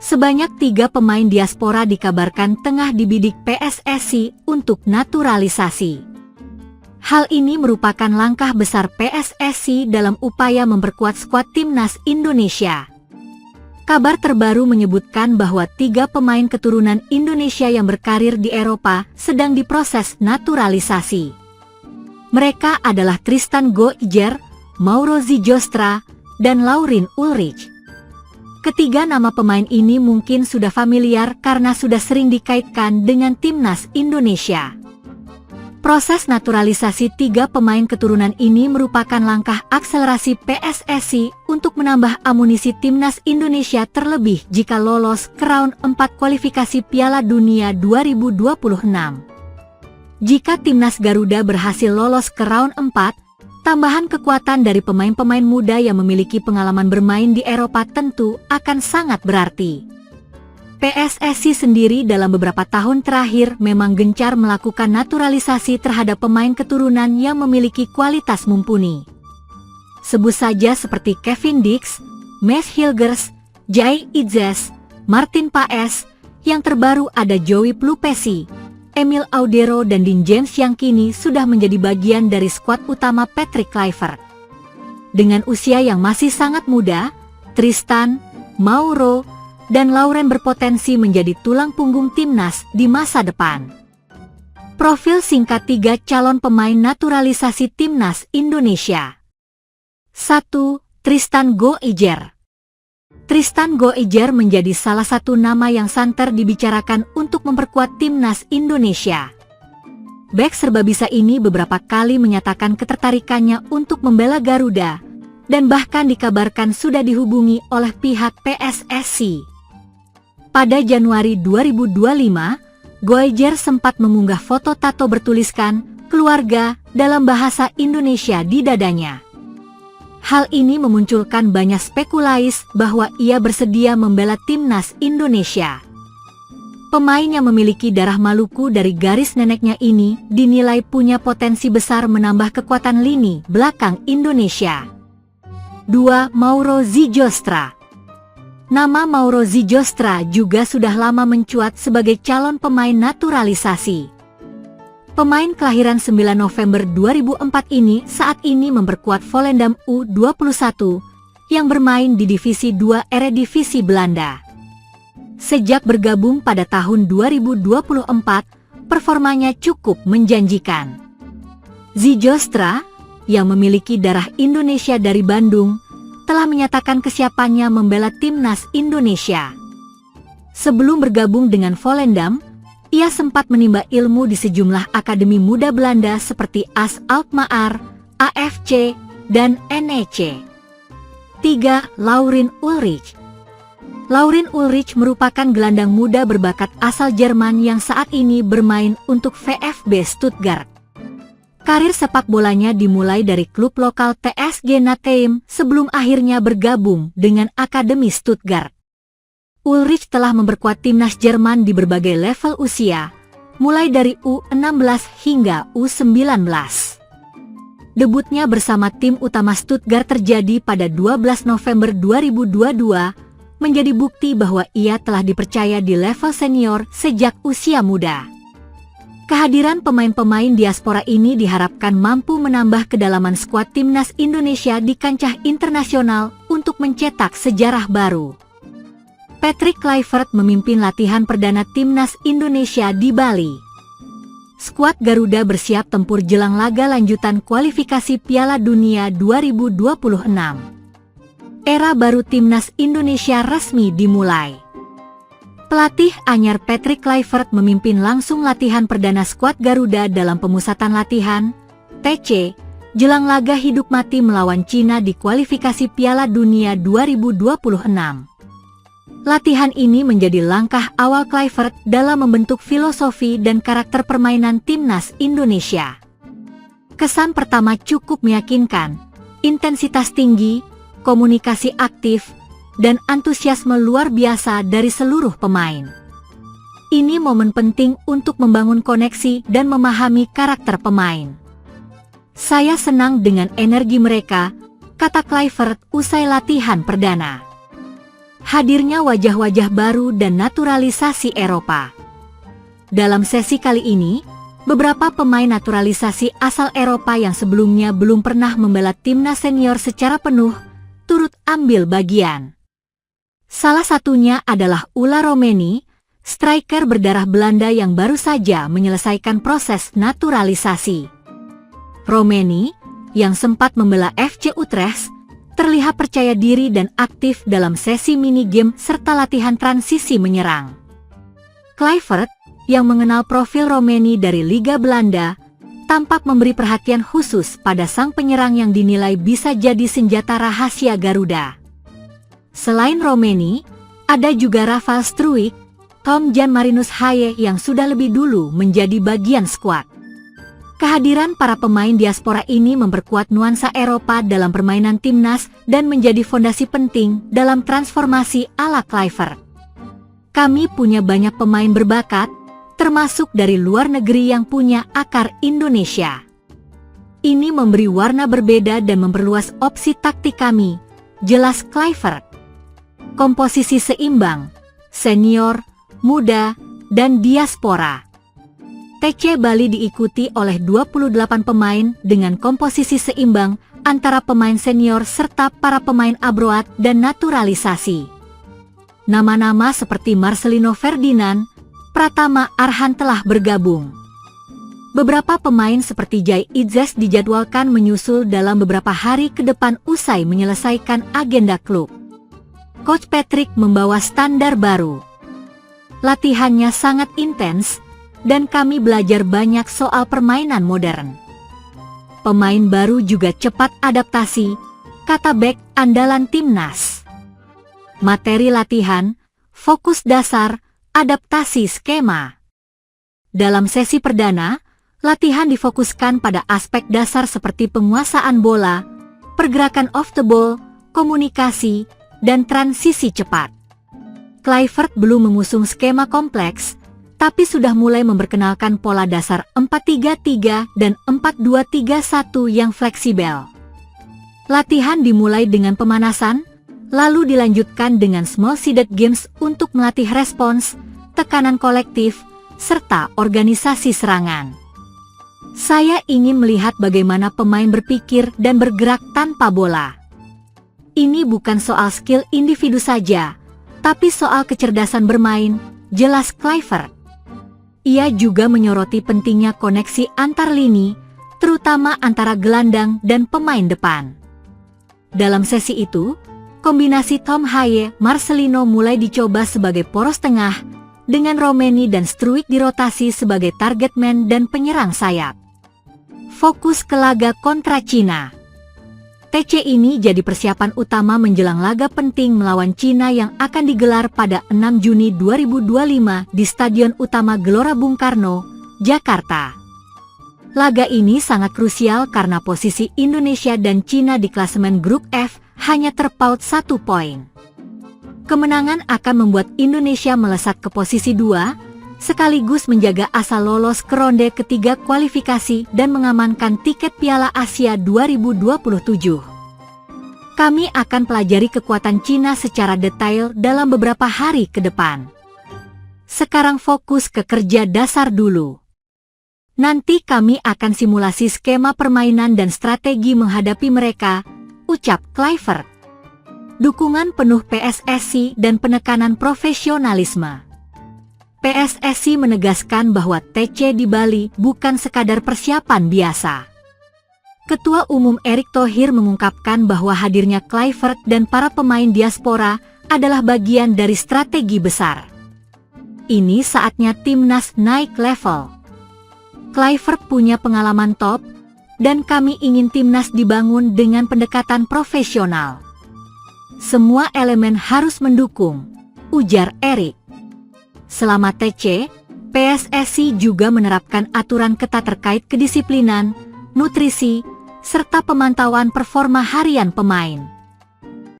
Sebanyak 3 pemain diaspora dikabarkan tengah dibidik PSSI untuk naturalisasi. Hal ini merupakan langkah besar PSSI dalam upaya memperkuat skuad timnas Indonesia. Kabar terbaru menyebutkan bahwa 3 pemain keturunan Indonesia yang berkarir di Eropa sedang diproses naturalisasi. Mereka adalah Tristan Goijer, Mauro Zijostra, dan Laurin Ulrich. Ketiga nama pemain ini mungkin sudah familiar karena sudah sering dikaitkan dengan timnas Indonesia. Proses naturalisasi 3 pemain keturunan ini merupakan langkah akselerasi PSSI untuk menambah amunisi timnas Indonesia terlebih jika lolos ke round 4 kualifikasi Piala Dunia 2026. Jika timnas Garuda berhasil lolos ke round 4, tambahan kekuatan dari pemain-pemain muda yang memiliki pengalaman bermain di Eropa tentu akan sangat berarti. PSSI sendiri dalam beberapa tahun terakhir memang gencar melakukan naturalisasi terhadap pemain keturunan yang memiliki kualitas mumpuni. Sebut saja seperti Kevin Dix, Mads Hilgers, Jai Itzes, Martin Paes, yang terbaru ada Joey Plupesi, Emil Audero dan Dean James yang kini sudah menjadi bagian dari skuad utama Patrick Kluivert. Dengan usia yang masih sangat muda, Tristan, Mauro, dan Lauren berpotensi menjadi tulang punggung timnas di masa depan. Profil singkat 3 calon pemain naturalisasi timnas Indonesia. 1. Tristan Goijer. Tristan Goijer menjadi salah satu nama yang santer dibicarakan untuk memperkuat timnas Indonesia. Bek serbabisa ini beberapa kali menyatakan ketertarikannya untuk membela Garuda, dan bahkan dikabarkan sudah dihubungi oleh pihak PSSI. Pada Januari 2025, Goijer sempat mengunggah foto tato bertuliskan "keluarga" dalam bahasa Indonesia di dadanya. Hal ini memunculkan banyak spekulasi bahwa ia bersedia membela timnas Indonesia. Pemain yang memiliki darah Maluku dari garis neneknya ini dinilai punya potensi besar menambah kekuatan lini belakang Indonesia. 2. Mauro Zijostra. Nama Mauro Zijostra juga sudah lama mencuat sebagai calon pemain naturalisasi. Pemain kelahiran 9 November 2004 ini saat ini memperkuat Volendam U21 yang bermain di Divisi 2 Eredivisie Belanda. Sejak bergabung pada tahun 2024, performanya cukup menjanjikan. Zijostra, yang memiliki darah Indonesia dari Bandung, telah menyatakan kesiapannya membela timnas Indonesia. Sebelum bergabung dengan Volendam, ia sempat menimba ilmu di sejumlah akademi muda Belanda seperti AS Alkmaar, AFC, dan NEC. 3. Laurin Ulrich. Laurin Ulrich merupakan gelandang muda berbakat asal Jerman yang saat ini bermain untuk VfB Stuttgart. Karir sepak bolanya dimulai dari klub lokal TSG Natheim sebelum akhirnya bergabung dengan Akademi Stuttgart. Ulrich telah memperkuat timnas Jerman di berbagai level usia, mulai dari U16 hingga U19. Debutnya bersama tim utama Stuttgart terjadi pada 12 November 2022, menjadi bukti bahwa ia telah dipercaya di level senior sejak usia muda. Kehadiran pemain-pemain diaspora ini diharapkan mampu menambah kedalaman skuad timnas Indonesia di kancah internasional untuk mencetak sejarah baru. Patrick Kluivert memimpin latihan perdana timnas Indonesia di Bali. Skuad Garuda bersiap tempur jelang laga lanjutan kualifikasi Piala Dunia 2026. Era baru timnas Indonesia resmi dimulai. Pelatih anyar Patrick Kluivert memimpin langsung latihan perdana skuad Garuda dalam pemusatan latihan (TC) jelang laga hidup mati melawan Cina di kualifikasi Piala Dunia 2026. Latihan ini menjadi langkah awal Kluivert dalam membentuk filosofi dan karakter permainan timnas Indonesia. Kesan pertama cukup meyakinkan, intensitas tinggi, komunikasi aktif, dan antusiasme luar biasa dari seluruh pemain. Ini momen penting untuk membangun koneksi dan memahami karakter pemain. "Saya senang dengan energi mereka," kata Kluivert usai latihan perdana. hadirnya wajah-wajah baru dan naturalisasi Eropa. Dalam sesi kali ini, beberapa pemain naturalisasi asal Eropa yang sebelumnya belum pernah membela timnas senior secara penuh, turut ambil bagian. Salah satunya adalah Ulla Romeni, striker berdarah Belanda yang baru saja menyelesaikan proses naturalisasi. Romeni, yang sempat membela FC Utrecht, terlihat percaya diri dan aktif dalam sesi mini game serta latihan transisi menyerang. Kluivert, yang mengenal profil Romeni dari Liga Belanda, tampak memberi perhatian khusus pada sang penyerang yang dinilai bisa jadi senjata rahasia Garuda. Selain Romeni, ada juga Rafael Struijk, Tom Jan Marinus Haye yang sudah lebih dulu menjadi bagian skuad. Kehadiran para pemain diaspora ini memperkuat nuansa Eropa dalam permainan timnas dan menjadi fondasi penting dalam transformasi ala Kluivert. Kami punya banyak pemain berbakat, termasuk dari luar negeri yang punya akar Indonesia. Ini memberi warna berbeda dan memperluas opsi taktik kami, jelas Kluivert. Komposisi seimbang, senior, muda, dan diaspora. TC Bali diikuti oleh 28 pemain dengan komposisi seimbang antara pemain senior serta para pemain abroad dan naturalisasi. Nama-nama seperti Marcelino Ferdinand, Pratama Arhan telah bergabung. Beberapa pemain seperti Jai Idzes dijadwalkan menyusul dalam beberapa hari ke depan usai menyelesaikan agenda klub. Coach Patrick membawa standar baru. Latihannya sangat intens, dan kami belajar banyak soal permainan modern. Pemain baru juga cepat adaptasi, kata bek andalan timnas. Materi latihan, fokus dasar, adaptasi skema. Dalam sesi perdana, latihan difokuskan pada aspek dasar seperti penguasaan bola, pergerakan off the ball, komunikasi, dan transisi cepat. Kluivert belum mengusung skema kompleks, tapi sudah mulai memperkenalkan pola dasar 4-3-3 dan 4-2-3-1 yang fleksibel. Latihan dimulai dengan pemanasan, lalu dilanjutkan dengan small-seeded games untuk melatih respons, tekanan kolektif, serta organisasi serangan. Saya ingin melihat bagaimana pemain berpikir dan bergerak tanpa bola. Ini bukan soal skill individu saja, tapi soal kecerdasan bermain, jelas Kluivert. Ia juga menyoroti pentingnya koneksi antar lini, terutama antara gelandang dan pemain depan. Dalam sesi itu, kombinasi Tom Haye Marcelino mulai dicoba sebagai poros tengah, dengan Romeni dan Struijk dirotasi sebagai target man dan penyerang sayap. Fokus ke laga kontra Cina. TC ini jadi persiapan utama menjelang laga penting melawan Cina yang akan digelar pada 6 Juni 2025 di Stadion Utama Gelora Bung Karno, Jakarta. Laga ini sangat krusial karena posisi Indonesia dan Cina di klasemen grup F hanya terpaut 1 poin. Kemenangan akan membuat Indonesia melesat ke posisi 2, sekaligus menjaga asa lolos ke ronde ketiga kualifikasi dan mengamankan tiket Piala Asia 2027. Kami akan pelajari kekuatan Cina secara detail dalam beberapa hari ke depan. Sekarang fokus ke kerja dasar dulu. Nanti kami akan simulasi skema permainan dan strategi menghadapi mereka, ucap Kluivert. Dukungan penuh PSSI dan penekanan profesionalisme. PSSI menegaskan bahwa TC di Bali bukan sekadar persiapan biasa. Ketua Umum Erick Thohir mengungkapkan bahwa hadirnya Kluivert dan para pemain diaspora adalah bagian dari strategi besar. Ini saatnya timnas naik level. Kluivert punya pengalaman top, dan kami ingin timnas dibangun dengan pendekatan profesional. Semua elemen harus mendukung, ujar Erick. Selama TC, PSSI juga menerapkan aturan ketat terkait kedisiplinan, nutrisi, serta pemantauan performa harian pemain.